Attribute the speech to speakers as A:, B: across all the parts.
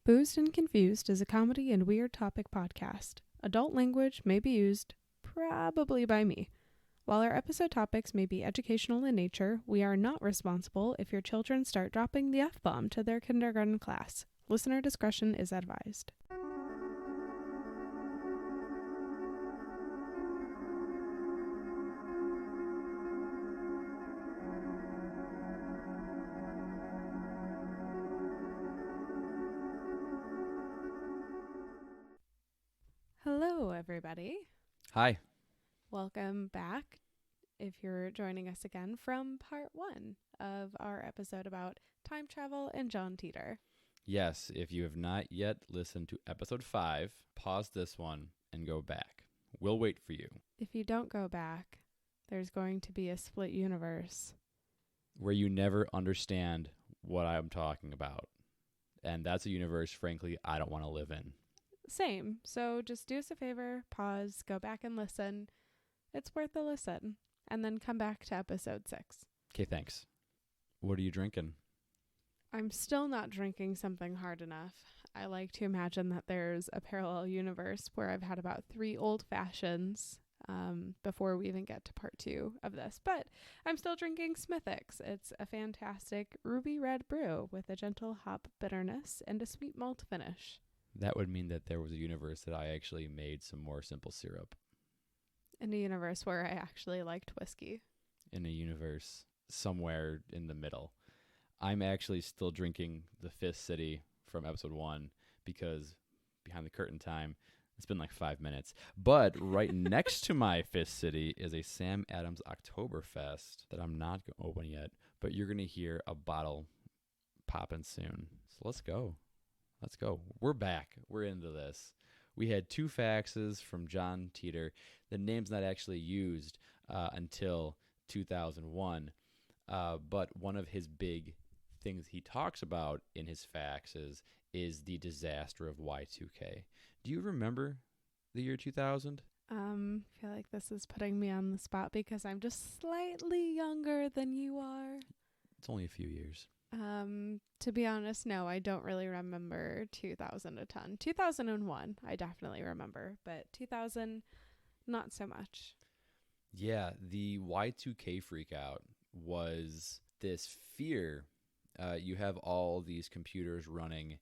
A: Boozed and Confused is a comedy and weird topic podcast. Adult language may be used, probably by me. While our episode topics may be educational in nature, we are not responsible if your children start dropping the F-bomb to their kindergarten class. Listener discretion is advised. Hello, everybody.
B: Hi.
A: Welcome back, if you're joining us again, from part 1 of our episode about time travel and John Titor.
B: Yes, if you have not yet listened to episode 5, pause this one and go back. We'll wait for you.
A: If you don't go back, there's going to be a split universe.
B: Where you never understand what I'm talking about. And that's a universe, frankly, I don't want to live in.
A: Same. So just do us a favor, pause, go back and listen. It's worth a listen. And then come back to episode 6.
B: Okay, thanks. What are you drinking?
A: I'm still not drinking something hard enough. I like to imagine that there's a parallel universe where I've had about 3 old fashions before we even get to part 2 of this. But I'm still drinking Smithwick's. It's a fantastic ruby red brew with a gentle hop bitterness and a sweet malt finish.
B: That would mean that there was a universe that I actually made some more simple syrup.
A: In a universe where I actually liked whiskey.
B: In a universe somewhere in the middle. I'm actually still drinking the Fist City from episode 1 because behind the curtain time, it's been like 5 minutes. But right next to my Fist City is a Sam Adams Oktoberfest that I'm not going to open yet, but you're going to hear a bottle popping soon. So let's go. Let's go. We're back. We're into this. We had 2 faxes from John Titor. The name's not actually used until 2001, but one of his big things he talks about in his faxes is the disaster of Y2K. Do you remember the year 2000?
A: I feel like this is putting me on the spot because I'm just slightly younger than you are.
B: It's only a few years.
A: To be honest, no, I don't really remember 2000 a ton. 2001, I definitely remember, but 2000, not so much.
B: Yeah, the Y2K freakout was this fear. You have all these computers running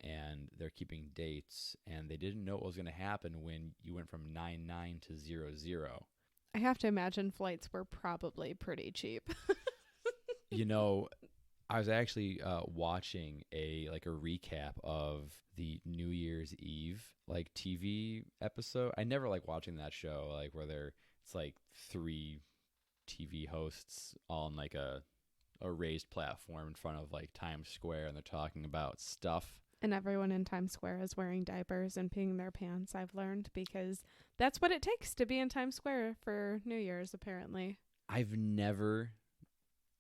B: and they're keeping dates, and they didn't know what was going to happen when you went from 99 to 00.
A: I have to imagine flights were probably pretty cheap.
B: You know, I was actually watching a recap of the New Year's Eve TV episode. I never like watching that show where it's 3 TV hosts all on a raised platform in front of Times Square, and they're talking about stuff.
A: And everyone in Times Square is wearing diapers and peeing their pants, I've learned, because that's what it takes to be in Times Square for New Year's, apparently.
B: I've never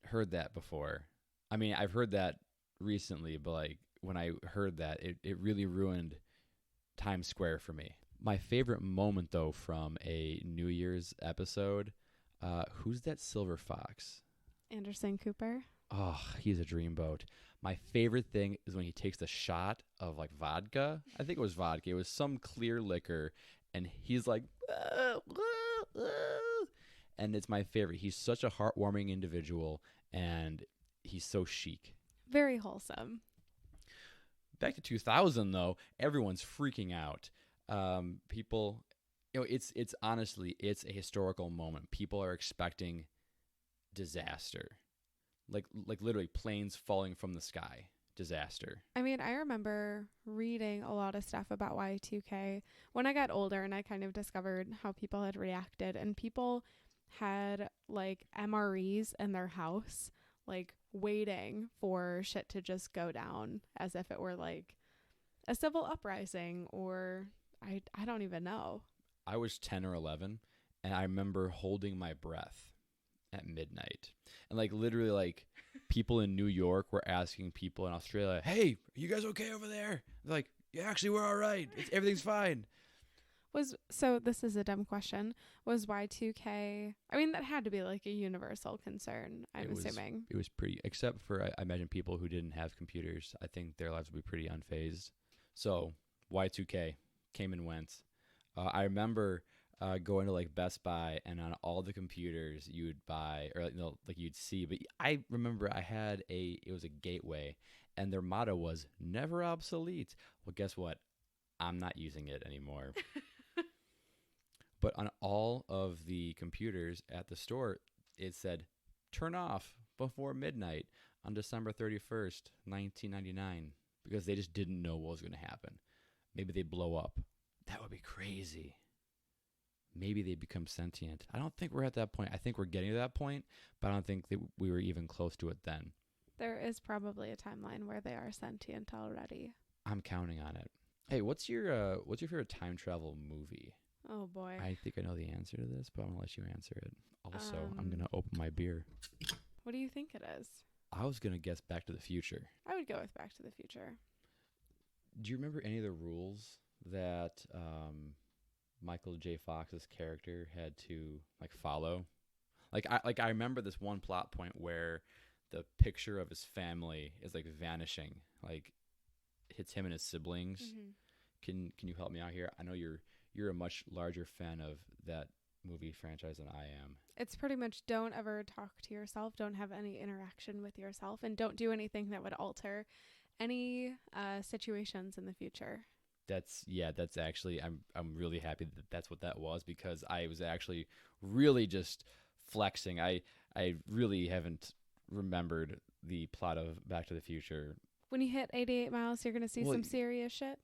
B: heard that before. I mean, I've heard that recently, but when I heard that, it really ruined Times Square for me. My favorite moment, though, from a New Year's episode, who's that silver fox?
A: Anderson Cooper.
B: Oh, he's a dreamboat. My favorite thing is when he takes the shot of vodka. I think it was vodka. It was some clear liquor, and he's like, and it's my favorite. He's such a heartwarming individual, and he's so chic.
A: Very wholesome.
B: Back to 2000, though, everyone's freaking out. People, it's honestly, it's a historical moment. People are expecting disaster. Like literally planes falling from the sky. Disaster.
A: I mean, I remember reading a lot of stuff about Y2K when I got older, and I kind of discovered how people had reacted, and people had MREs in their house, waiting for shit to just go down as if it were a civil uprising, or I don't even know.
B: I was 10 or 11, and I remember holding my breath at midnight. And literally people in New York were asking people in Australia, "Hey, are you guys okay over there?" They're like, "Yeah, actually we're all right. Everything's fine."
A: So this is a dumb question. Was Y2K, I mean, that had to be a universal concern, I'm assuming.
B: It was pretty, except for I imagine people who didn't have computers. I think their lives would be pretty unfazed. So Y2K came and went. I remember going to like Best Buy, and on all the computers you would buy, or like you'd see. But I remember it was a Gateway, and their motto was never obsolete. Well, guess what? I'm not using it anymore. But on all of the computers at the store, it said turn off before midnight on December 31st, 1999, because they just didn't know what was going to happen. Maybe they blow up. That would be crazy. Maybe they become sentient. I don't think we're at that point. I think we're getting to that point, but I don't think that we were even close to it then.
A: There is probably a timeline where they are sentient already.
B: I'm counting on it. Hey, what's your favorite time travel movie?
A: Oh boy.
B: I think I know the answer to this, but I'm gonna let you answer it. Also, I'm gonna open my beer.
A: What do you think it is?
B: I was gonna guess Back to the Future.
A: I would go with Back to the Future.
B: Do you remember any of the rules that Michael J. Fox's character had to like follow? I remember this one plot point where the picture of his family is like vanishing, like hits him and his siblings. Mm-hmm. Can you help me out here? I know you're a much larger fan of that movie franchise than I am.
A: It's pretty much don't ever talk to yourself, don't have any interaction with yourself, and don't do anything that would alter any situations in the future. That's
B: actually I'm really happy that that's what that was, because I was actually really just flexing. I really haven't remembered the plot of Back to the Future.
A: When you hit 88 miles, you're going to see some serious shit.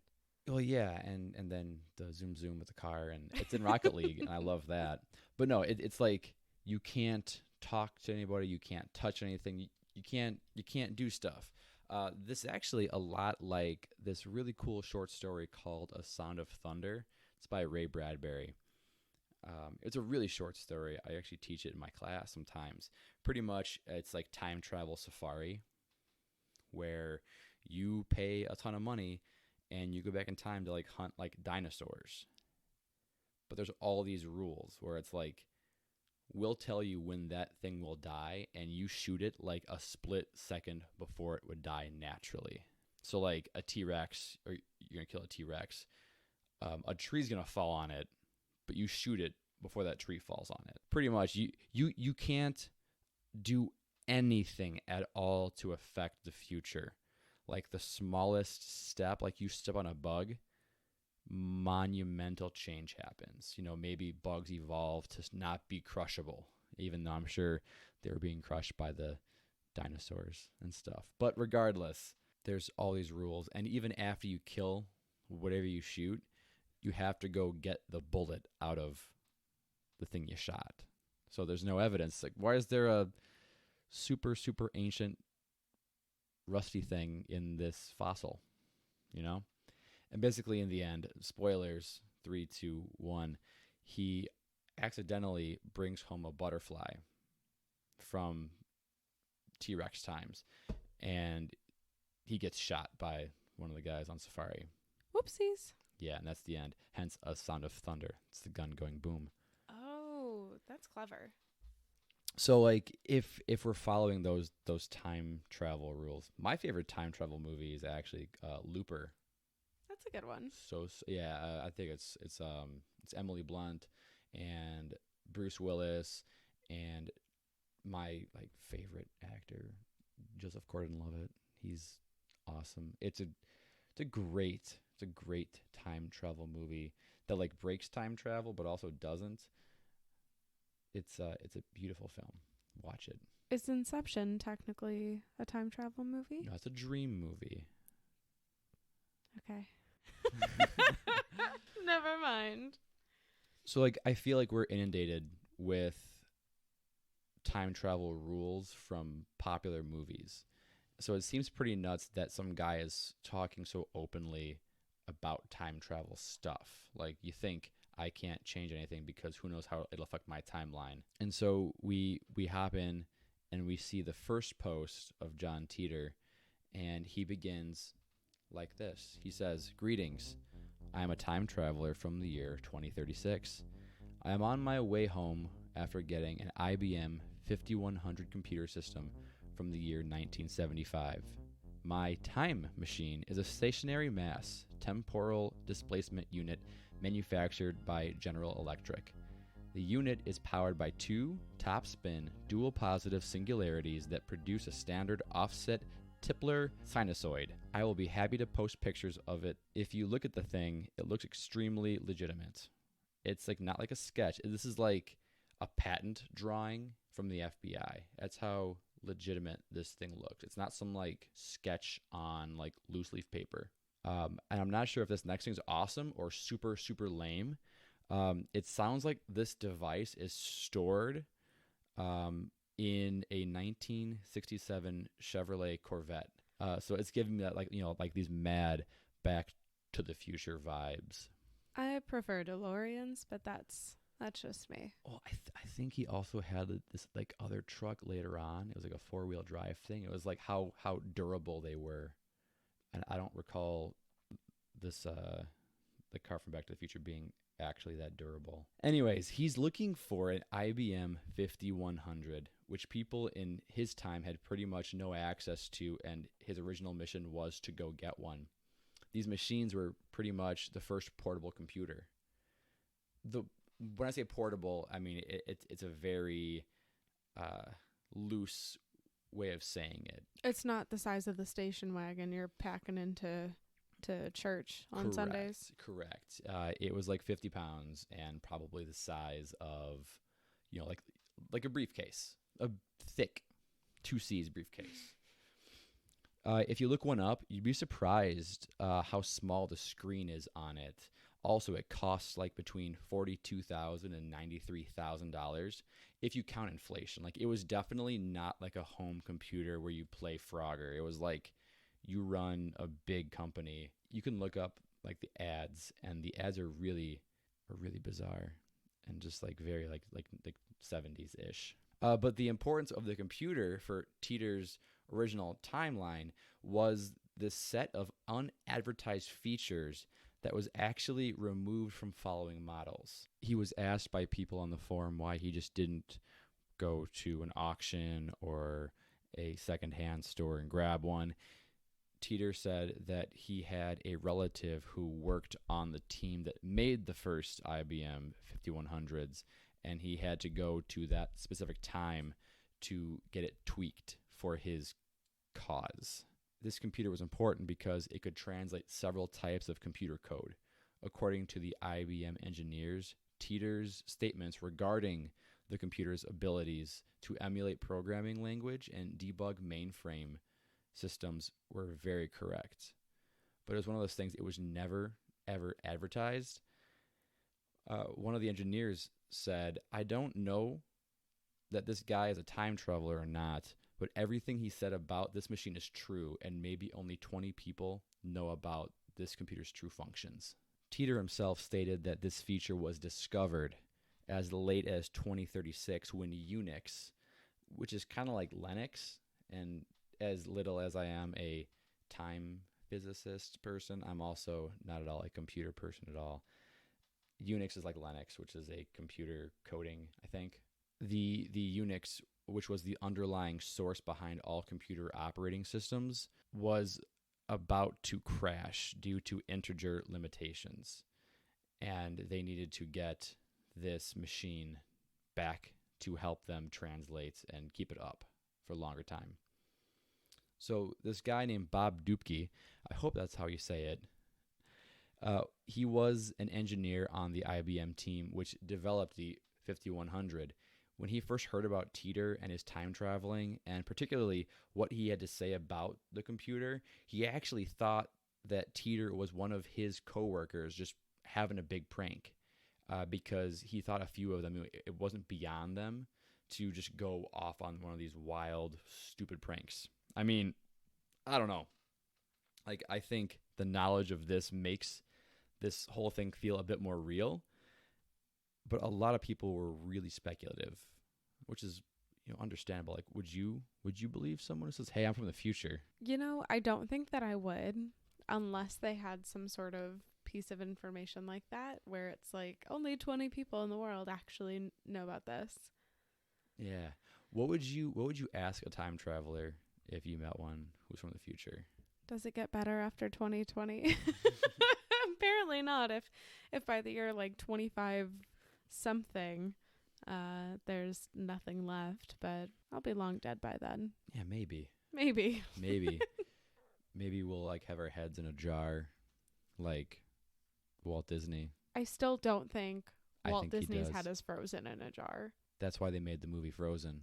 B: Well, yeah, and then the zoom with the car, and it's in Rocket League, and I love that. But no, it's like you can't talk to anybody, you can't touch anything, you can't do stuff. This is actually a lot like this really cool short story called A Sound of Thunder. It's by Ray Bradbury. It's a really short story. I actually teach it in my class sometimes. Pretty much, it's like time travel safari, where you pay a ton of money and you go back in time to like hunt like dinosaurs. But there's all these rules where it's like, we'll tell you when that thing will die, and you shoot it like a split second before it would die naturally. So like a T-Rex, or you're going to kill a T-Rex, a tree's going to fall on it, but you shoot it before that tree falls on it. Pretty much, you can't do anything at all to affect the future. Like the smallest step, like you step on a bug, monumental change happens. Maybe bugs evolve to not be crushable, even though I'm sure they were being crushed by the dinosaurs and stuff. But regardless, there's all these rules. And even after you kill whatever you shoot, you have to go get the bullet out of the thing you shot. So there's no evidence. Like, why is there a super, super ancient rusty thing in this fossil? And basically in the end, spoilers, 3, 2, 1, he accidentally brings home a butterfly from T-Rex times, and he gets shot by one of the guys on safari.
A: Whoopsies.
B: Yeah, and that's the end. Hence, A Sound of Thunder. It's the gun going boom.
A: Oh, that's clever.
B: So, like, if we're following those time travel rules, my favorite time travel movie is actually Looper.
A: That's a good one.
B: So yeah, I think it's Emily Blunt and Bruce Willis and my like favorite actor, Joseph Gordon-Levitt. He's awesome. It's a great time travel movie that like breaks time travel but also doesn't. It's a beautiful film. Watch it.
A: Is Inception technically a time travel movie?
B: No, it's a dream movie.
A: Okay. Never mind.
B: So like I feel like we're inundated with time travel rules from popular movies. So it seems pretty nuts that some guy is talking so openly about time travel stuff. Like, you think I can't change anything because who knows how it'll affect my timeline. And so we hop in and we see the first post of John Titor, and he begins like this. He says, "Greetings. I am a time traveler from the year 2036. I am on my way home after getting an IBM 5100 computer system from the year 1975. My time machine is a stationary mass temporal displacement unit manufactured by General Electric. The unit is powered by two top-spin dual positive singularities that produce a standard offset Tipler sinusoid. I will be happy to post pictures of it. If you look at the thing, it looks extremely legitimate. It's like not like a sketch. This is like a patent drawing from the FBI. That's how legitimate this thing looked. It's not some like sketch on like loose leaf paper. And I'm not sure if this next thing's awesome or super, super lame. It sounds like this device is stored in a 1967 Chevrolet Corvette. So it's giving me that like these mad Back to the Future vibes.
A: I prefer DeLoreans, but that's just me.
B: Oh, I think he also had this like other truck later on. It was like a 4-wheel drive thing. It was like how durable they were, and I don't recall this the car from Back to the Future being actually that durable. Anyways, he's looking for an IBM 5100, which people in his time had pretty much no access to, and his original mission was to go get one. These machines were pretty much the first portable computer. When I say portable, I mean it's a very loose way of saying it.
A: It's not the size of the station wagon you're packing into church on Sundays.
B: Correct. It was like 50 pounds and probably the size of, like a briefcase, a thick 2C's briefcase. If you look one up, you'd be surprised how small the screen is on it. Also, it costs like between $42,000 and $93,000 if you count inflation. Like, it was definitely not like a home computer where you play Frogger. It was like you run a big company. You can look up like the ads, and the ads are really bizarre and just like very like 70s ish. But the importance of the computer for Titor's original timeline was this set of unadvertised features that was actually removed from following models. He was asked by people on the forum why he just didn't go to an auction or a secondhand store and grab one. Titor said that he had a relative who worked on the team that made the first IBM 5100s, and he had to go to that specific time to get it tweaked for his cause. This computer was important because it could translate several types of computer code. According to the IBM engineers, Titor's statements regarding the computer's abilities to emulate programming language and debug mainframe systems were very correct. But it was one of those things, it was never, ever advertised. One of the engineers said, "I don't know that this guy is a time traveler or not, but everything he said about this machine is true, and maybe only 20 people know about this computer's true functions." Titor himself stated that this feature was discovered as late as 2036 when Unix, which is kind of like Linux, and as little as I am a time physicist person, I'm also not at all a computer person at all. Unix is like Linux, which is a computer coding, I think. The Unix, which was the underlying source behind all computer operating systems, was about to crash due to integer limitations. And they needed to get this machine back to help them translate and keep it up for a longer time. So this guy named Bob Dupke, I hope that's how you say it, he was an engineer on the IBM team which developed the 5100. When he first heard about Titor and his time traveling, and particularly what he had to say about the computer, he actually thought that Titor was one of his coworkers just having a big prank, because he thought a few of them, it wasn't beyond them to just go off on one of these wild, stupid pranks. I mean, I don't know. Like, I think the knowledge of this makes this whole thing feel a bit more real. But a lot of people were really speculative, which is, understandable. Like, would you believe someone who says, "Hey, I'm from the future"?
A: I don't think that I would, unless they had some sort of piece of information like that, where it's like only 20 people in the world actually know about this.
B: Yeah. What would you ask a time traveler if you met one who's from the future?
A: Does it get better after 2020? apparently not. If by the year like 25 something, there's nothing left, but I'll be long dead by then.
B: Yeah, maybe.
A: Maybe.
B: Maybe we'll like have our heads in a jar, like Walt Disney.
A: I still don't think Walt
B: think he
A: Disney's
B: does.
A: head is frozen in a jar.
B: That's why they made the movie Frozen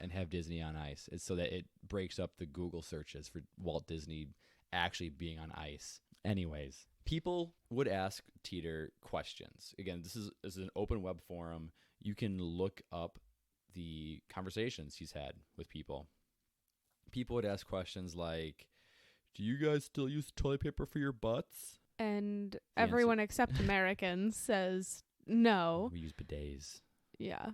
B: and have Disney on ice. It's so that it breaks up the Google searches for Walt Disney actually being on ice. Anyways, people would ask Titor questions. Again, this is an open web forum. You can look up the conversations he's had with people. People would ask questions like, do you guys still use toilet paper for your butts?
A: And everyone except Americans says no.
B: We use bidets.
A: Yeah.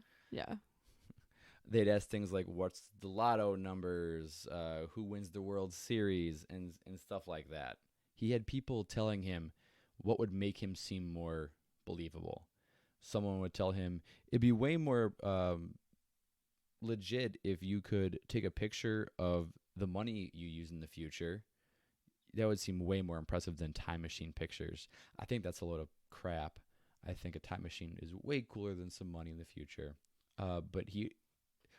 B: They'd ask things like, what's the lotto numbers, who wins the World Series, and stuff like that. He had people telling him what would make him seem more believable. Someone would tell him, it'd be way more legit if you could take a picture of the money you use in the future. That would seem way more impressive than time machine pictures. I think that's a load of crap. I think a time machine is way cooler than some money in the future. But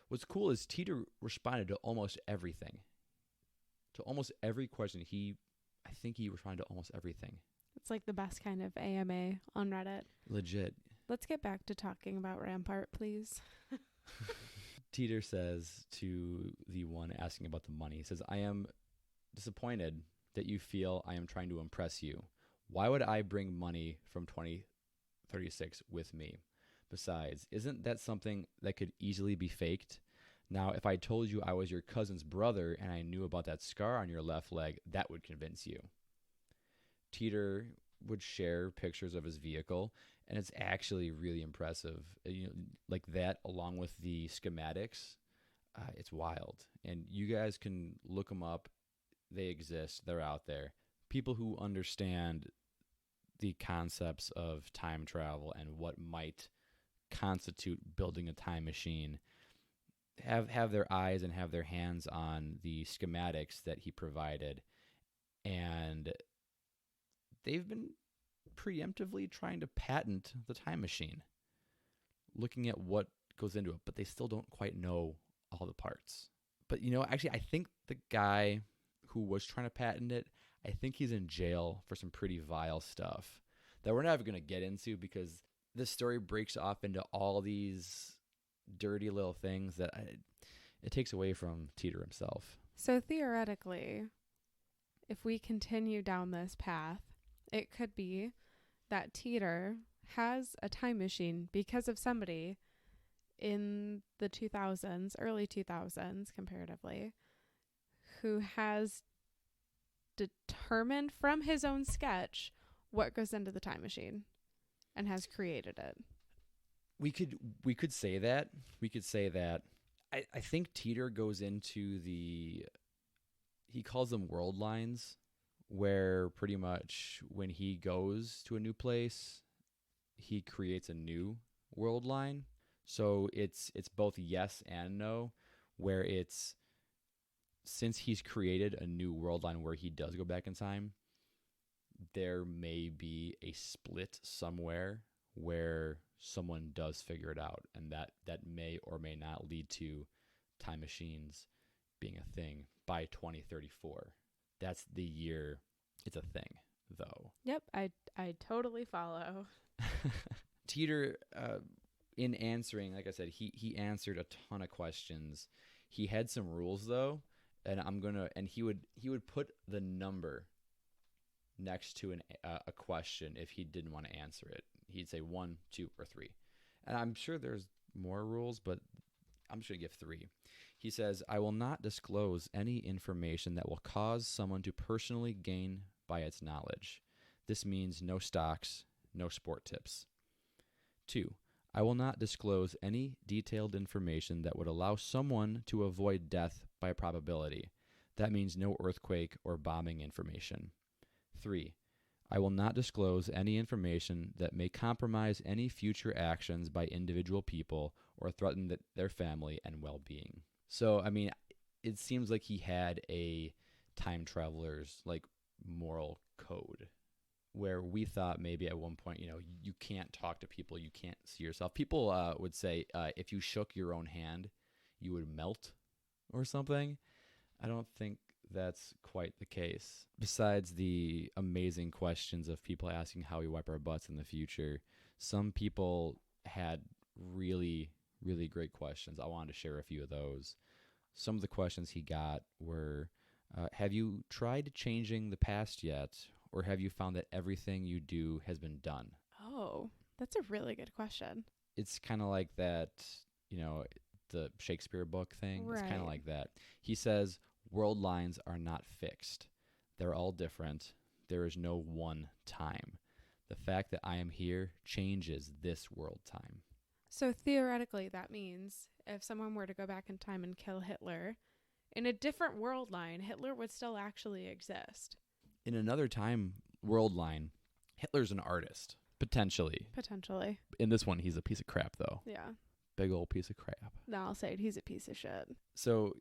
B: what's cool is Titor responded to almost everything. To almost every question, I think he responded to almost everything.
A: It's like the best kind of AMA on Reddit.
B: Legit.
A: Let's get back to talking about Rampart, please.
B: Titor says to the one asking about the money, he says, I am disappointed that you feel I am trying to impress you. Why would I bring money from 2036 with me? Besides, isn't that something that could easily be faked? Now, if I told you I was your cousin's brother and I knew about that scar on your left leg, that would convince you. Titor would share pictures of his vehicle, and it's actually really impressive. Like that, along with the schematics, it's wild. And you guys can look them up. They exist. They're out there. People who understand the concepts of time travel and what might constitute building a time machine have their eyes and have their hands on the schematics that he provided. And they've been preemptively trying to patent the time machine, looking at what goes into it, but they still don't quite know all the parts. But, actually, I think the guy who was trying to patent it, I think he's in jail for some pretty vile stuff that we're never going to get into because this story breaks off into all these dirty little things that it takes away from Titor himself.
A: So theoretically, if we continue down this path, it could be that Titor has a time machine because of somebody in the 2000s, early 2000s comparatively, who has determined from his own sketch what goes into the time machine and has created it.
B: We could say that. We could say that. I think Titor goes into he calls them world lines, where pretty much when he goes to a new place, he creates a new world line. So it's both yes and no, where it's since he's created a new world line where he does go back in time, there may be a split somewhere where someone does figure it out, and that may or may not lead to time machines being a thing by 2034. That's the year it's a thing, though.
A: Yep, I totally follow.
B: Titor, in answering, like I said, he answered a ton of questions. He had some rules though, and he would put the number next to a question if he didn't want to answer it. He'd say 1, 2, or 3. And I'm sure there's more rules, but I'm just going to give 3. He says, I will not disclose any information that will cause someone to personally gain by its knowledge. This means no stocks, no sport tips. 2, I will not disclose any detailed information that would allow someone to avoid death by probability. That means no earthquake or bombing information. 3, I will not disclose any information that may compromise any future actions by individual people or threaten their family and well-being. So, I mean, it seems like he had a time traveler's, moral code where we thought maybe at one point, you can't talk to people, you can't see yourself. People would say if you shook your own hand, you would melt or something. I don't think that's quite the case. Besides the amazing questions of people asking how we wipe our butts in the future, some people had really, really great questions. I wanted to share a few of those. Some of the questions he got were, have you tried changing the past yet? Or have you found that everything you do has been done?
A: Oh, that's a really good question.
B: It's kind of like that, the Shakespeare book thing.
A: Right.
B: It's kind of like that. He says, world lines are not fixed. They're all different. There is no one time. The fact that I am here changes this world time.
A: So theoretically, that means if someone were to go back in time and kill Hitler, in a different world line, Hitler would still actually exist.
B: In another time world line, Hitler's an artist, potentially.
A: Potentially.
B: In this one, he's a piece of crap, though.
A: Yeah.
B: Big old piece of crap.
A: No, I'll say it. He's a piece of shit.
B: So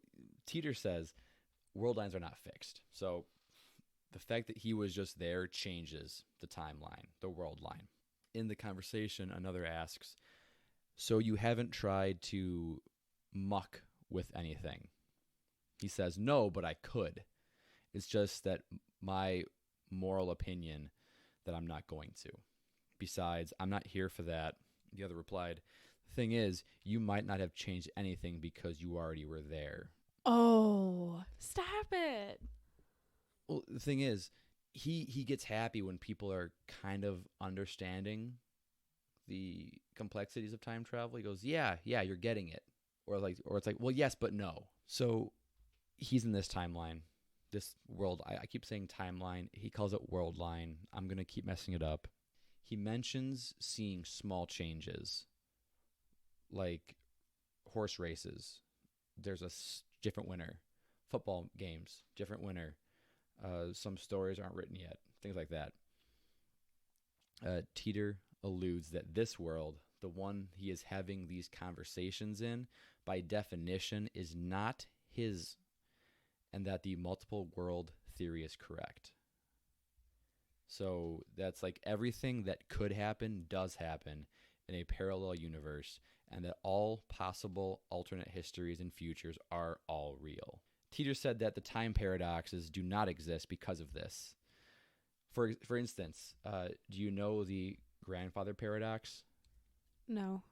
B: Titor says world lines are not fixed. So the fact that he was just there changes the timeline, the world line. In the conversation, another asks, so you haven't tried to muck with anything? He says, no, but I could. It's just that my moral opinion that I'm not going to. Besides, I'm not here for that. The other replied, the thing is, you might not have changed anything because you already were there.
A: Oh, stop it.
B: Well, the thing is, he gets happy when people are kind of understanding the complexities of time travel. He goes, yeah, you're getting it. Or it's like, well, yes, but no. So he's in this timeline, this world. I keep saying timeline. He calls it world line. I'm going to keep messing it up. He mentions seeing small changes, like horse races. There's a different winner. Football games, different winner. Some stories aren't written yet. Things like that. Titor alludes that this world, the one he is having these conversations in, by definition is not his, and that the multiple world theory is correct. So that's like everything that could happen does happen in a parallel universe, and that all possible alternate histories and futures are all real. Titor said that the time paradoxes do not exist because of this. For instance, do you know the grandfather paradox?
A: No.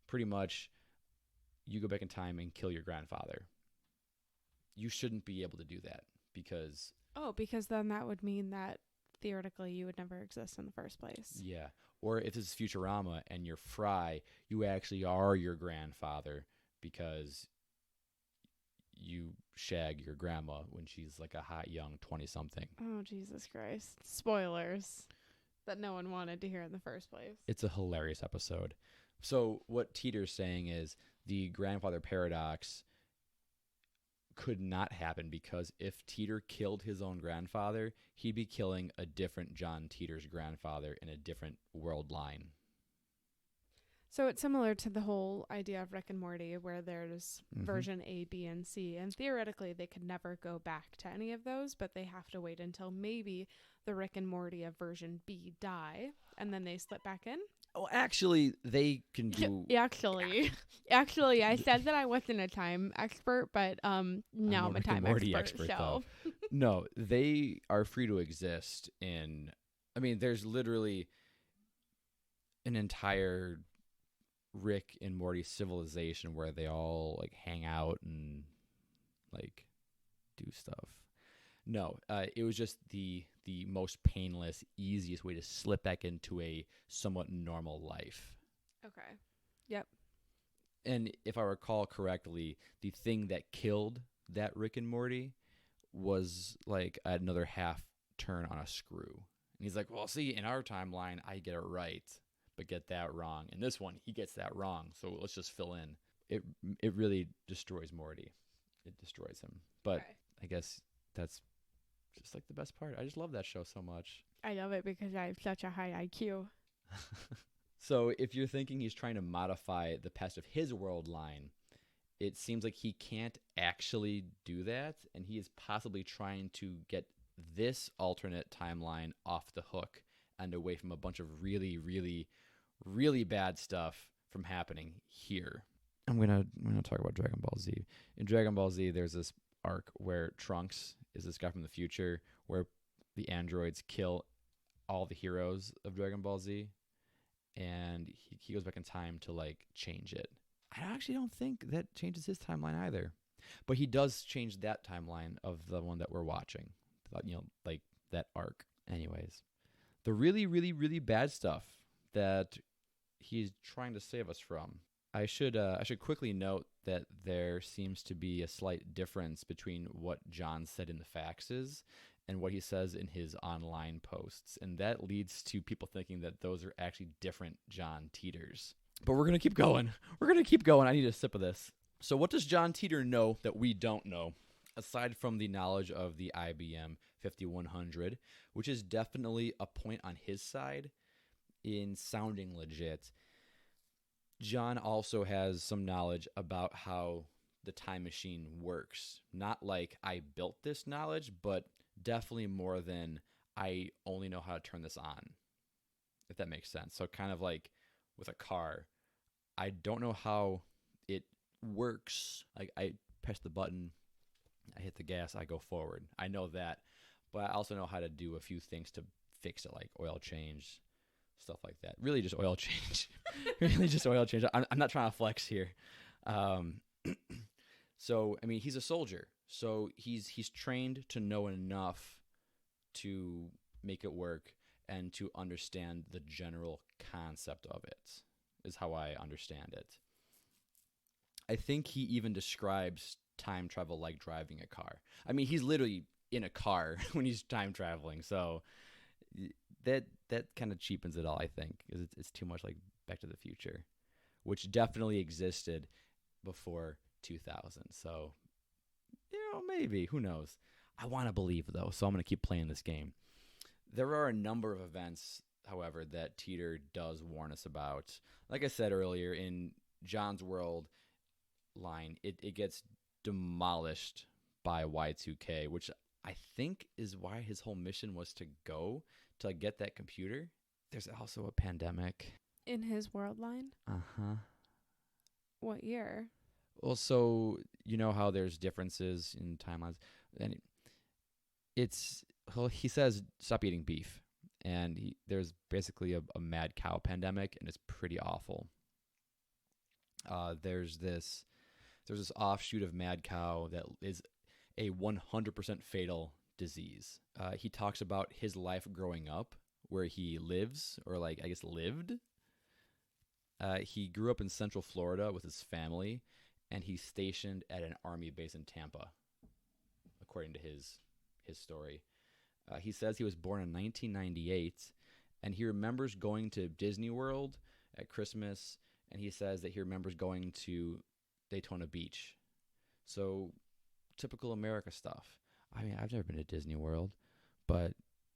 B: Pretty much, you go back in time and kill your grandfather. You shouldn't be able to do that because...
A: Oh, because then that would mean that theoretically you would never exist in the first place.
B: Yeah. Or if it's Futurama and you're Fry, you actually are your grandfather because you shag your grandma when she's like a hot young 20-something.
A: Oh, Jesus Christ. Spoilers that no one wanted to hear in the first place.
B: It's a hilarious episode. So what Titor's saying is the grandfather paradox could not happen because if Titor killed his own grandfather, he'd be killing a different John Titor's grandfather in a different world line.
A: So it's similar to the whole idea of Rick and Morty where there's version A, B, and C. And theoretically, they could never go back to any of those, but they have to wait until maybe the Rick and Morty of version B die, and then they slip back in.
B: Oh, actually, they can do...
A: Actually, I said that I wasn't a time expert, but now I'm a time expert. So.
B: No, they are free to exist in... I mean, there's literally an entire Rick and Morty civilization where they all like hang out and like do stuff. No, it was just the most painless, easiest way to slip back into a somewhat normal life.
A: Okay. Yep.
B: And if I recall correctly, the thing that killed that Rick and Morty was like another half turn on a screw. And he's like, well, see, in our timeline, I get it right, but get that wrong. In this one, he gets that wrong. So let's just fill in. It really destroys Morty. It destroys him. But okay. I guess that's just like the best part. I just love that show so much.
A: I love it because I have such a high IQ.
B: So if you're thinking he's trying to modify the past of his world line, it seems like he can't actually do that. And he is possibly trying to get this alternate timeline off the hook and away from a bunch of really, really, really bad stuff from happening here. I'm gonna talk about Dragon Ball Z. In Dragon Ball Z, there's this arc where Trunks is this guy from the future, where the androids kill all the heroes of Dragon Ball Z, and he goes back in time to like change it. I actually don't think that changes his timeline either, but he does change that timeline of the one that we're watching. Like that arc. Anyways, the really, really, really bad stuff that he's trying to save us from. I should quickly note that there seems to be a slight difference between what John said in the faxes and what he says in his online posts, and that leads to people thinking that those are actually different John Titors. But we're gonna keep going. I need a sip of this. So what does John Titor know that we don't know, aside from the knowledge of the IBM 5100, which is definitely a point on his side in sounding legit? John also has some knowledge about how the time machine works. Not like I built this knowledge, but definitely more than I only know how to turn this on, if that makes sense. So kind of like with a car, I don't know how it works. Like I press the button, I hit the gas, I go forward. I know that, but I also know how to do a few things to fix it, like oil change, stuff like that. Really just oil change. I'm not trying to flex here. So, I mean, he's a soldier. So he's trained to know enough to make it work and to understand the general concept of it, is how I understand it. I think he even describes time travel like driving a car. I mean, he's literally in a car when he's time traveling. So that kind of cheapens it all, I think, because it's too much like Back to the Future, which definitely existed before 2000. So, maybe. Who knows? I want to believe, though, so I'm going to keep playing this game. There are a number of events, however, that Titor does warn us about. Like I said earlier, in John's World line, it gets demolished by Y2K, which I think is why his whole mission was to go to get that computer. There's also a pandemic.
A: In his world line?
B: Uh-huh.
A: What year?
B: Well, so you know how there's differences in timelines, and he says stop eating beef, and there's basically a mad cow pandemic, and it's pretty awful. There's this offshoot of mad cow that is a 100% fatal disease. He talks about his life growing up, where he lives, or like I guess lived. He grew up in Central Florida with his family, and he's stationed at an army base in Tampa, according to his story. He says he was born in 1998, and he remembers going to Disney World at Christmas, and he says that he remembers going to Daytona Beach. So, typical America stuff. I mean, I've never been to Disney World, but,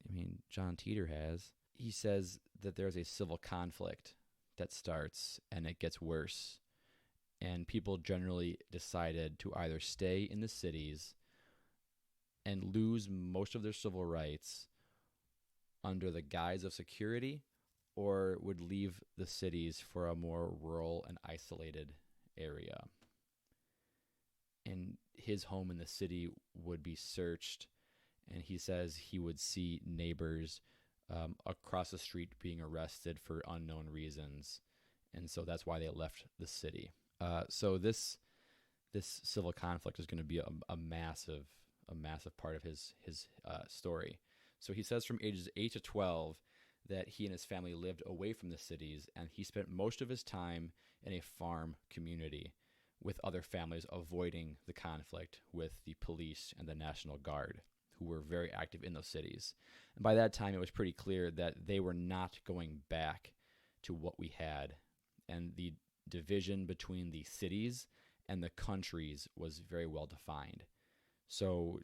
B: I mean, John Titor has. He says that there's a civil conflict that starts, and it gets worse. And people generally decided to either stay in the cities and lose most of their civil rights under the guise of security, or would leave the cities for a more rural and isolated area. And his home in the city would be searched, and he says he would see neighbors across the street being arrested for unknown reasons, and so that's why they left the city. So this civil conflict is going to be a massive part of his story. So he says from ages 8 to 12 that he and his family lived away from the cities, and he spent most of his time in a farm community with other families, avoiding the conflict with the police and the National Guard, who were very active in those cities. And by that time, it was pretty clear that they were not going back to what we had, and the division between the cities and the countries was very well defined. So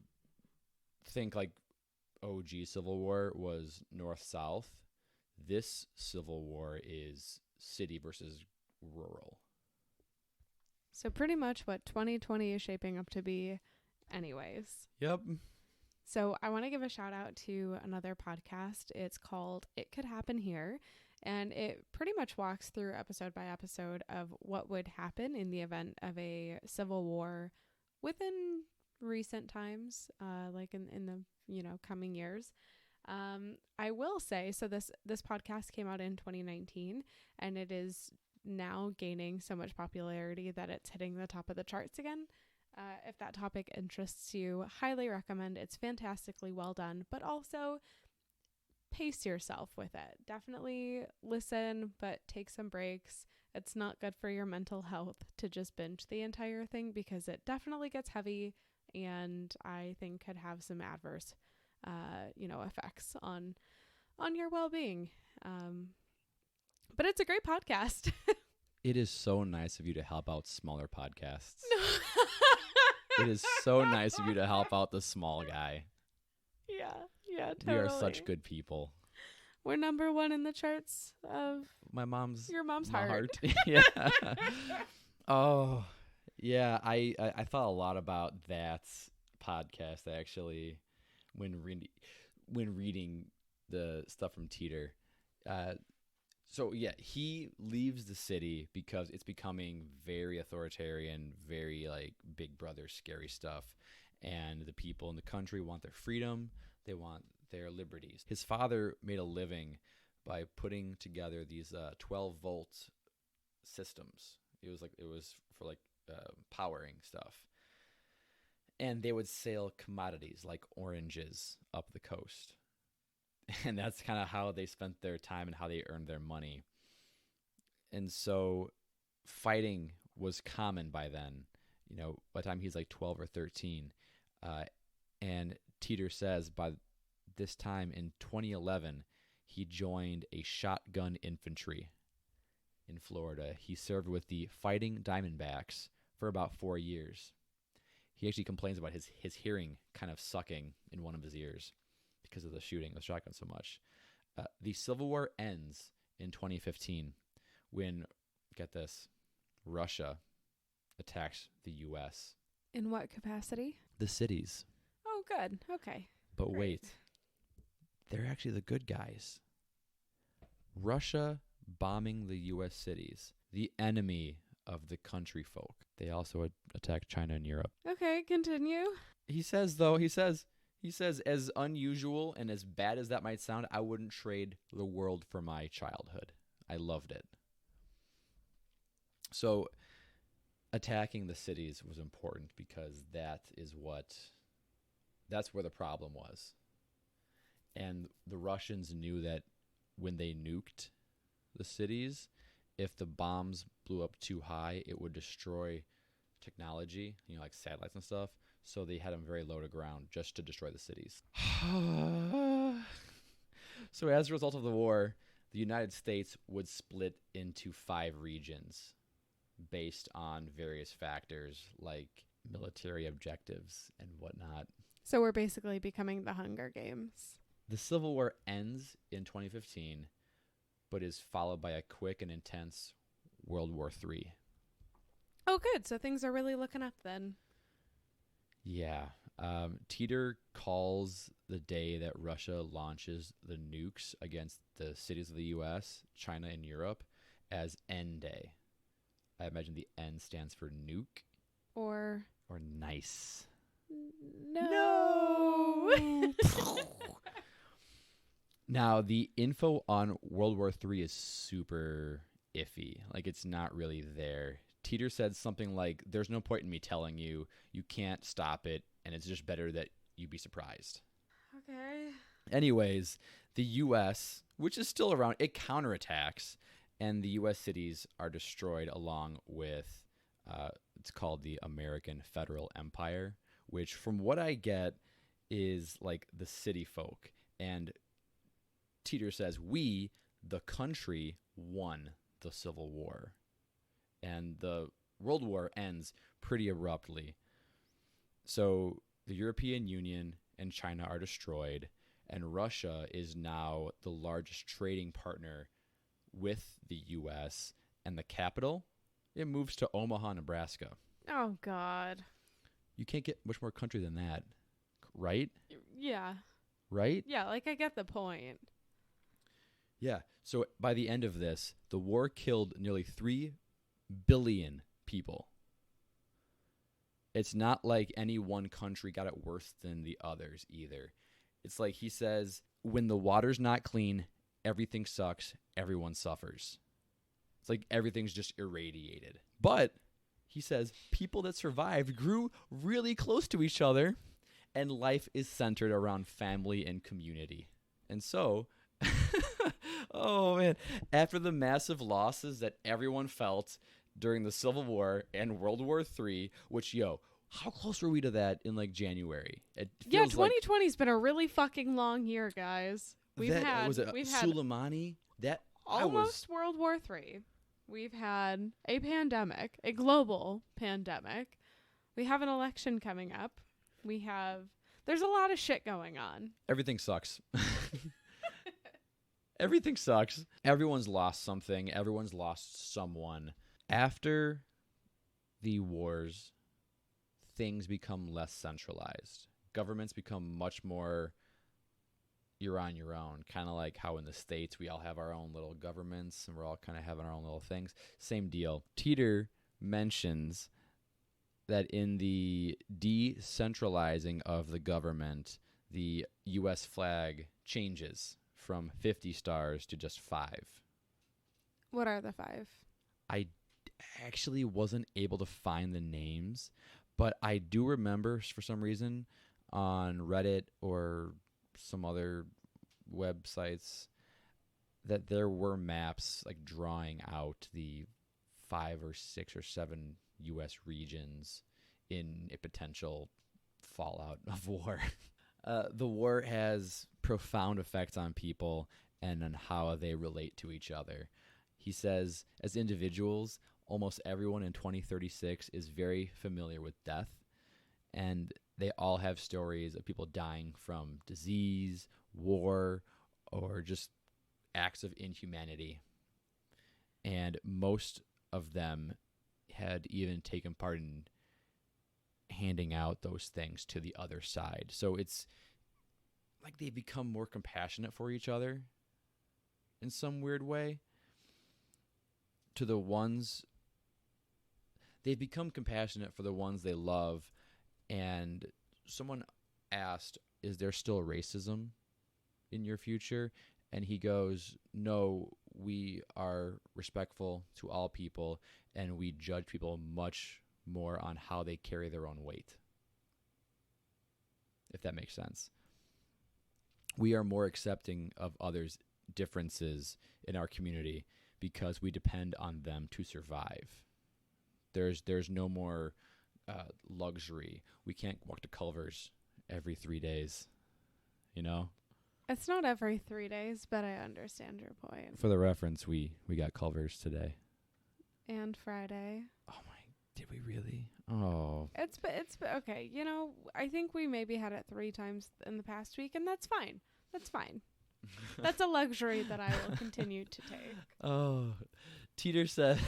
B: think like OG Civil War was north-south. This Civil War is city versus rural.
A: So pretty much what 2020 is shaping up to be anyways.
B: Yep.
A: So I want to give a shout out to another podcast. It's called It Could Happen Here. And it pretty much walks through episode by episode of what would happen in the event of a civil war within recent times, like in the, coming years. I will say, so this podcast came out in 2019, and it is now gaining so much popularity that it's hitting the top of the charts again. If that topic interests you, highly recommend. It's fantastically well done, but also pace yourself with it. Definitely listen, but take some breaks. It's not good for your mental health to just binge the entire thing, because it definitely gets heavy, and I think could have some adverse, effects on your well-being. But it's a great podcast.
B: It is so nice of you to help out smaller podcasts. It is so nice of you to help out the small guy.
A: Yeah, totally.
B: We are such good people.
A: We're number one in the charts of
B: your mom's
A: heart.
B: Yeah. Oh, yeah. I thought a lot about that podcast actually when reading the stuff from Titor. So yeah, he leaves the city because it's becoming very authoritarian, very like Big Brother scary stuff. And the people in the country want their freedom. They want their liberties. His father made a living by putting together these 12-volt systems. It was for powering stuff. And they would sell commodities like oranges up the coast. And that's kind of how they spent their time and how they earned their money. And so fighting was common by then, by the time he's like 12 or 13. And Titor says by this time in 2011, he joined a shotgun infantry in Florida. He served with the Fighting Diamondbacks for about 4 years. He actually complains about his hearing kind of sucking in one of his ears because of the shooting with shotgun so much. The Civil War ends in 2015 when, get this, Russia attacks the U.S.
A: In what capacity?
B: The cities.
A: Oh, good. Okay.
B: But
A: Great.
B: wait, they're actually the good guys. Russia bombing the U.S. cities, the enemy of the country folk. They also attacked China and Europe.
A: Okay, continue.
B: He says, as unusual and as bad as that might sound, I wouldn't trade the world for my childhood. I loved it. So attacking the cities was important because that's where the problem was. And the Russians knew that when they nuked the cities, if the bombs blew up too high, it would destroy technology, like satellites and stuff. So they had them very low to ground just to destroy the cities. So as a result of the war, the United States would split into 5 regions based on various factors like military objectives and whatnot.
A: So we're basically becoming the Hunger Games.
B: The Civil War ends in 2015, but is followed by a quick and intense World War III.
A: Oh, good. So things are really looking up then.
B: Yeah. Titor calls the day that Russia launches the nukes against the cities of the U.S., China, and Europe as N Day. I imagine the N stands for nuke.
A: Or
B: nice.
A: No.
B: Now, the info on World War III is super iffy. Like, it's not really there. Titor said something like, there's no point in me telling you. You can't stop it, and it's just better that you be surprised.
A: Okay.
B: Anyways, the U.S., which is still around, it counterattacks, and the U.S. cities are destroyed along with, it's called the American Federal Empire, which from what I get is like the city folk. And Titor says, we, the country, won the Civil War. And the World War ends pretty abruptly. So the European Union and China are destroyed, and Russia is now the largest trading partner with the U.S., and the capital, it moves to Omaha, Nebraska.
A: Oh, God.
B: You can't get much more country than that, right?
A: Yeah.
B: right?
A: Yeah, like I get the point.
B: Yeah. So by the end of this, the war killed nearly 3 billion people. It's not like any one country got it worse than the others either. It's like he says, when the water's not clean, everything sucks, everyone suffers. It's like everything's just irradiated. But he says people that survived grew really close to each other, and life is centered around family and community. And so, oh man, after the massive losses that everyone felt during the Civil War and World War III, which, how close were we to that in like January?
A: Yeah, 2020's been a really fucking long year, guys. We've had
B: Soleimani? That
A: almost World War III. We've had a pandemic, a global pandemic. We have an election coming up. There's a lot of shit going on.
B: Everything sucks. Everything sucks. Everyone's lost something. Everyone's lost someone. After the wars, things become less centralized. Governments become much more you're on your own, kind of like how in the States we all have our own little governments and we're all kind of having our own little things. Same deal. Titor mentions that in the decentralizing of the government, the U.S. flag changes from 50 stars to just 5.
A: What are the 5?
B: I actually wasn't able to find the names, but I do remember for some reason on Reddit or some other websites that there were maps like drawing out the 5 or 6 or 7 U.S. regions in a potential fallout of war. The war has profound effects on people and on how they relate to each other. He says, as individuals, almost everyone in 2036 is very familiar with death, and they all have stories of people dying from disease, war, or just acts of inhumanity. And most of them had even taken part in handing out those things to the other side. So it's like they become more compassionate for each other in some weird way. To the ones, they've become compassionate for the ones they love. And someone asked, is there still racism in your future? And he goes, no, we are respectful to all people, and we judge people much more on how they carry their own weight, if that makes sense. We are more accepting of others' differences in our community because we depend on them to survive. There's no more luxury. We can't walk to Culver's every 3 days, you know?
A: It's not every 3 days, but I understand your point.
B: For the reference, we got Culver's today.
A: And Friday.
B: Oh my, did we really? Oh.
A: It's okay. You know, I think we maybe had it 3 times in the past week, and that's fine. That's fine. That's a luxury that I will continue to take.
B: Oh, Titor says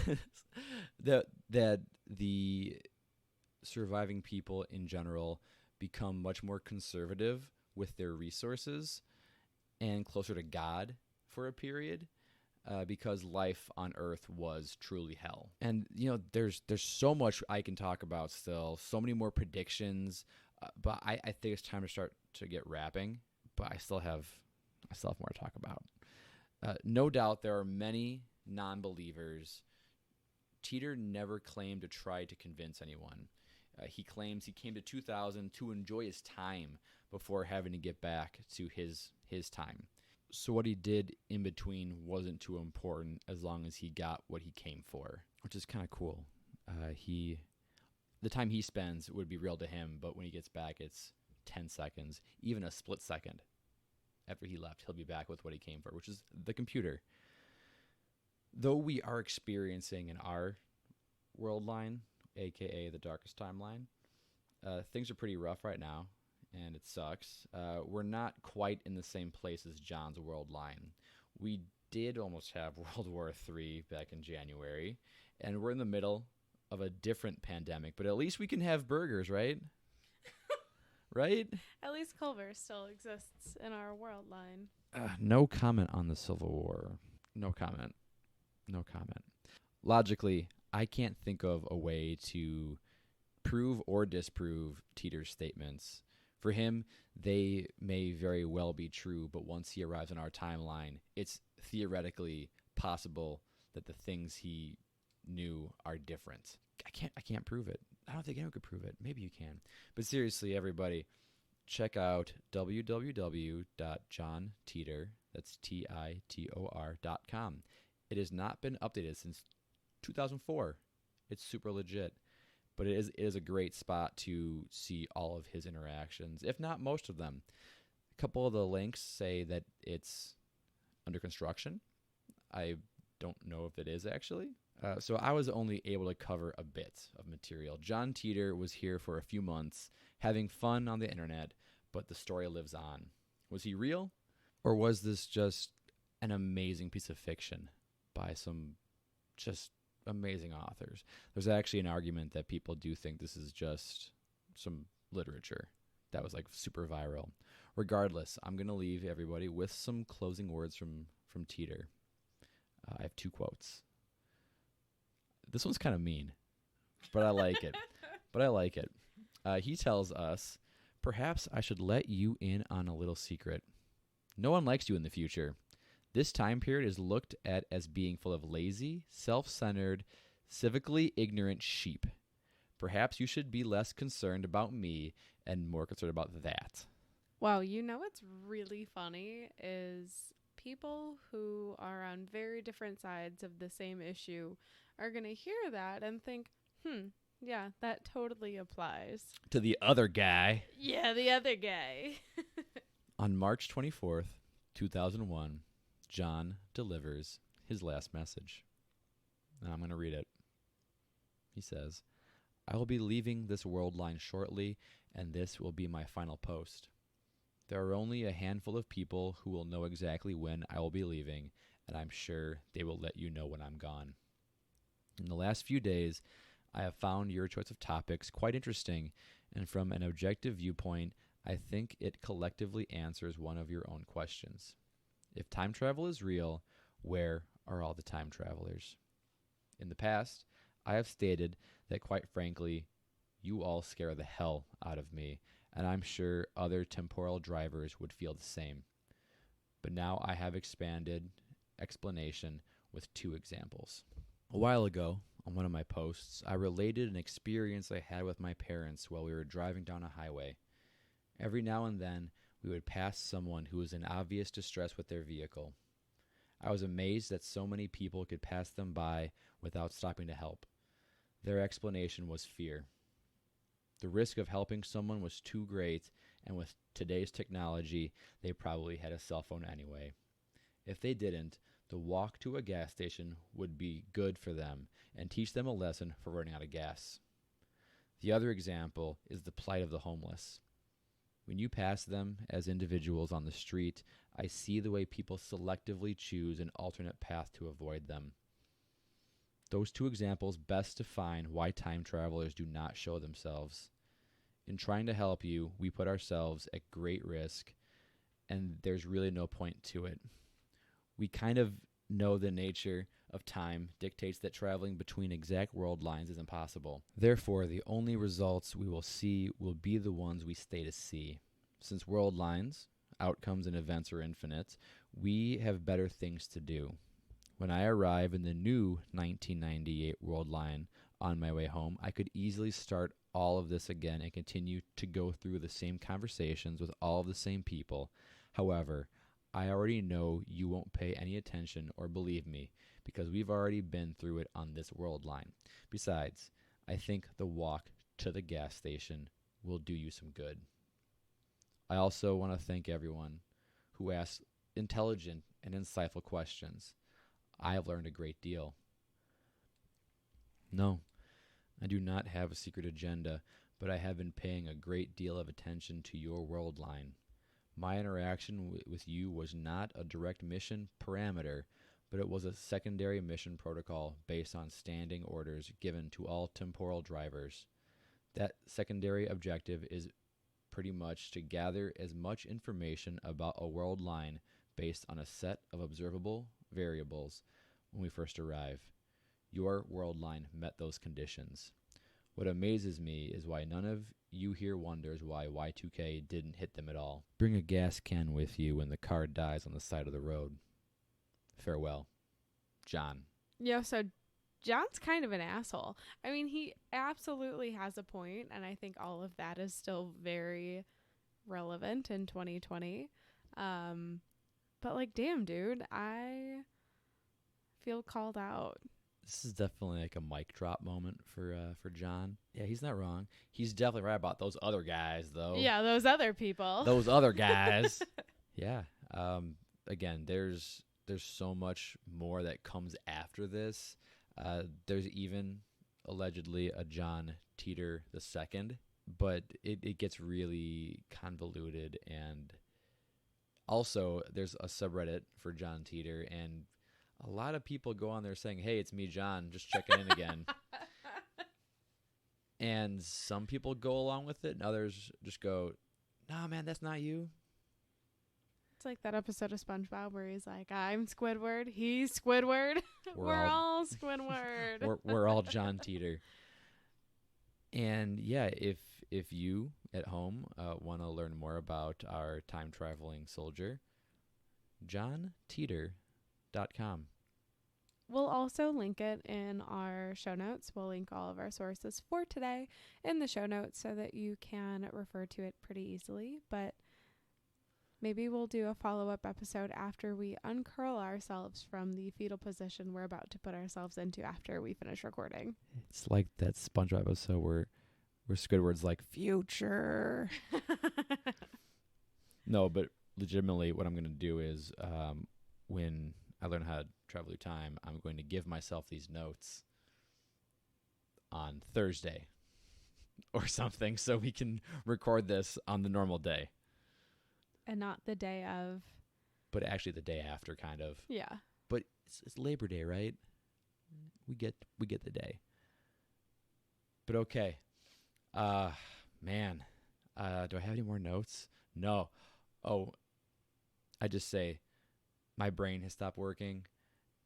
B: that the surviving people in general become much more conservative with their resources and closer to God for a period because life on Earth was truly hell. And, you know, there's so much I can talk about still, so many more predictions, but I think it's time to start to get wrapping, but I still have more to talk about. No doubt there are many non-believers. Titor never claimed to try to convince anyone. He claims he came to 2000 to enjoy his time before having to get back to his time. So what he did in between wasn't too important as long as he got what he came for, which is kind of cool. The time he spends would be real to him, but when he gets back, it's 10 seconds, even a split second. After he left, he'll be back with what he came for, which is the computer. Though we are experiencing in our world line, a.k.a. the darkest timeline, things are pretty rough right now, and it sucks. We're not quite in the same place as John's world line. We did almost have World War III back in January, and we're in the middle of a different pandemic, but at least we can have burgers, right? right?
A: At least Culver still exists in our world line.
B: No comment on the Civil War. No comment. No comment. Logically, I can't think of a way to prove or disprove Titor's statements. For him, they may very well be true, but once he arrives on our timeline, it's theoretically possible that the things he knew are different. I can't prove it. I don't think anyone could prove it. Maybe you can. But seriously, everybody, check out www.johntitor, that's Titor.com. It has not been updated since 2004. It's super legit. But it is a great spot to see all of his interactions, if not most of them. A couple of the links say that it's under construction. I don't know if it is actually. So I was only able to cover a bit of material. John Titor was here for a few months, having fun on the internet, but the story lives on. Was he real? Or was this just an amazing piece of fiction by some just amazing authors? There's actually an argument that people do think this is just some literature that was like super viral. Regardless, I'm going to leave everybody with some closing words from Titor. I have two quotes. This one's kind of mean, but I like it. He tells us, "Perhaps I should let you in on a little secret. No one likes you in the future. This time period is looked at as being full of lazy, self-centered, civically ignorant sheep. Perhaps you should be less concerned about me and more concerned about that."
A: Wow, you know what's really funny is people who are on very different sides of the same issue are going to hear that and think, yeah, that totally applies.
B: To the other guy.
A: Yeah, the other guy.
B: On March 24th, 2001, John delivers his last message. Now I'm going to read it. He says, "I will be leaving this world line shortly, and this will be my final post. There are only a handful of people who will know exactly when I will be leaving, and I'm sure they will let you know when I'm gone. In the last few days, I have found your choice of topics quite interesting, and from an objective viewpoint, I think it collectively answers one of your own questions. If time travel is real, where are all the time travelers? In the past, I have stated that, quite frankly, you all scare the hell out of me, and I'm sure other temporal drivers would feel the same. But now I have expanded explanation with two examples. A while ago, on one of my posts, I related an experience I had with my parents while we were driving down a highway. Every now and then, we would pass someone who was in obvious distress with their vehicle. I was amazed that so many people could pass them by without stopping to help. Their explanation was fear. The risk of helping someone was too great, and with today's technology, they probably had a cell phone anyway. If they didn't, the walk to a gas station would be good for them and teach them a lesson for running out of gas. The other example is the plight of the homeless. When you pass them as individuals on the street, I see the way people selectively choose an alternate path to avoid them. Those two examples best define why time travelers do not show themselves. In trying to help you, we put ourselves at great risk, and there's really no point to it. We kind of know the nature of time dictates that traveling between exact world lines is impossible. Therefore, the only results we will see will be the ones we stay to see. Since world lines, outcomes, and events are infinite, we have better things to do. When I arrive in the new 1998 world line on my way home, I could easily start all of this again and continue to go through the same conversations with all of the same people. However, I already know you won't pay any attention or believe me because we've already been through it on this world line. Besides, I think the walk to the gas station will do you some good. I also want to thank everyone who asked intelligent and insightful questions. I have learned a great deal. No, I do not have a secret agenda, but I have been paying a great deal of attention to your world line. My interaction with you was not a direct mission parameter, but it was a secondary mission protocol based on standing orders given to all temporal drivers. That secondary objective is pretty much to gather as much information about a world line based on a set of observable variables when we first arrive. Your world line met those conditions. What amazes me is why none of you here wonders why Y2K didn't hit them at all. Bring a gas can with you when the car dies on the side of the road. Farewell, John.
A: Yeah, so John's kind of an asshole. I mean, he absolutely has a point, and I think all of that is still very relevant in 2020. But like, damn, dude, I feel called out.
B: This is definitely like a mic drop moment for John. Yeah, he's not wrong. He's definitely right about those other guys, though.
A: Yeah, those other people.
B: Those other guys. Yeah. Again, there's so much more that comes after this. There's even allegedly a John Titor II, but it gets really convoluted. And also, there's a subreddit for John Titor, and a lot of people go on there saying, "Hey, it's me, John, just checking in again." And some people go along with it, and others just go, "Nah, man, that's not you."
A: It's like that episode of SpongeBob where he's like, "I'm Squidward, he's Squidward, we're all Squidward."
B: we're all John Titor. And yeah, if you at home want to learn more about our time traveling soldier, JohnTitor.com.
A: We'll also link it in our show notes. We'll link all of our sources for today in the show notes so that you can refer to it pretty easily. But maybe we'll do a follow-up episode after we uncurl ourselves from the fetal position we're about to put ourselves into after we finish recording.
B: It's like that SpongeBob episode where Squidward's like, "Future." No, but legitimately what I'm going to do is when I learn how to travel through time, I'm going to give myself these notes on Thursday or something so we can record this on the normal day.
A: And not the day of.
B: But actually the day after, kind of.
A: Yeah.
B: But it's Labor Day, right? We get the day. But okay. Man. Do I have any more notes? No. Oh, I just say my brain has stopped working,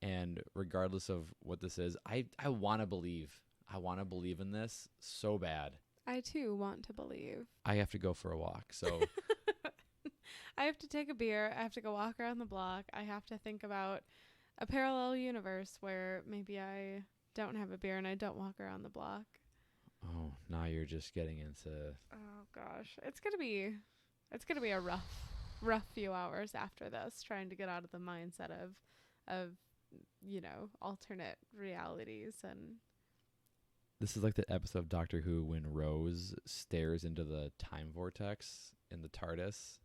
B: and regardless of what this is, I want to believe. I want to believe in this so bad.
A: I too want to believe.
B: I have to go for a walk, so
A: I have to take a beer. I have to go walk around the block. I have to think about a parallel universe where maybe I don't have a beer and I don't walk around the block.
B: Oh, now you're just getting into.
A: Oh gosh, it's gonna be a rough few hours after this, trying to get out of the mindset of alternate realities. And
B: this is like the episode of Doctor Who when Rose stares into the time vortex in the TARDIS,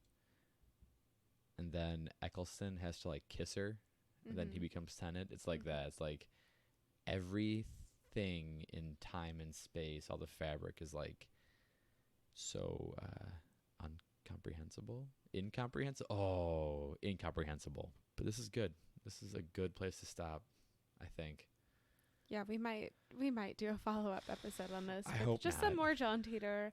B: and then Eccleston has to like kiss her, and then he becomes Tennant. It's like that. It's like everything in time and space, all the fabric is like so incomprehensible. But this is good. This is a good place to stop, I think.
A: Yeah, we might do a follow-up episode on this.
B: I hope
A: just
B: not.
A: Some more John Titor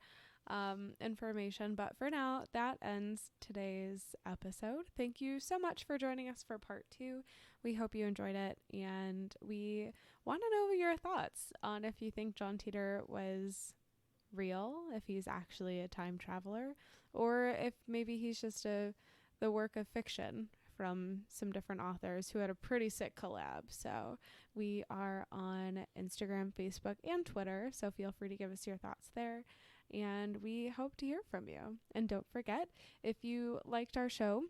A: information. But for now, that ends today's episode. Thank you so much for joining us for part 2. We hope you enjoyed it, and we want to know your thoughts on if you think John Titor was real, if he's actually a time traveler, or if maybe he's just the work of fiction from some different authors who had a pretty sick collab. So we are on Instagram, Facebook, and Twitter, so feel free to give us your thoughts there, and we hope to hear from you. And don't forget, if you liked our show,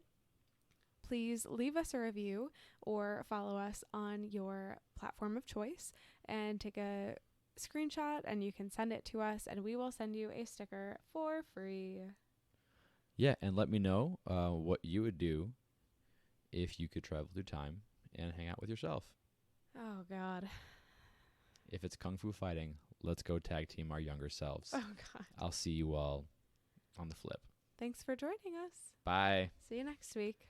A: please leave us a review or follow us on your platform of choice and take a screenshot, and you can send it to us, and we will send you a sticker for free.
B: Yeah, and let me know what you would do if you could travel through time and hang out with yourself.
A: Oh, God.
B: If it's Kung Fu fighting, let's go tag team our younger selves.
A: Oh, God.
B: I'll see you all on the flip.
A: Thanks for joining us.
B: Bye.
A: See you next week.